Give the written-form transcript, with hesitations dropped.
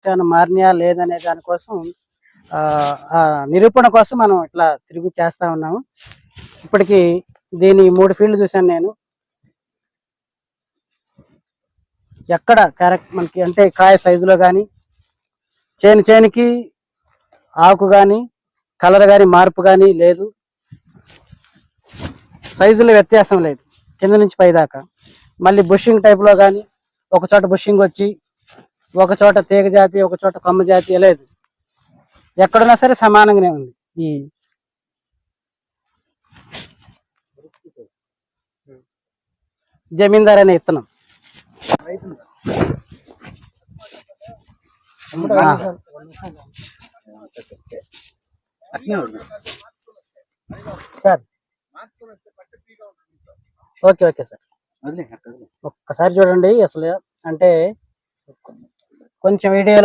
Taste ఏమైనా మారినాయా లేదనే దానికోసం నిరూపణ కోసం మనం ఇట్లా తిరిగి చేస్తా ఉన్నాము. ఇప్పటికి దీని 3 ఫీల్డ్ చూశాను నేను. ఎక్కడ క్యారెక్టర్ మనకి అంటే కాయ సైజులో కానీ చేనికి ఆకు కానీ కలర్ కానీ మార్పు కానీ లేదు, సైజులో వ్యత్యాసం లేదు కింద నుంచి పై దాకా. మళ్ళీ బుషింగ్ టైప్లో కానీ ఒక చోట బుషింగ్ వచ్చి ఒక చోట తీగ జాతి ఒక చోట కొమ్మ జాతి లేదు, ఎక్కడున్నా సరే సమానంగానే ఉంది. ఈ జమీందార్ అనే ఇత్తనం సార్. ఓకే సార్, ఒక్కసారి చూడండి. అసలు అంటే కొంచెం వీడియోలో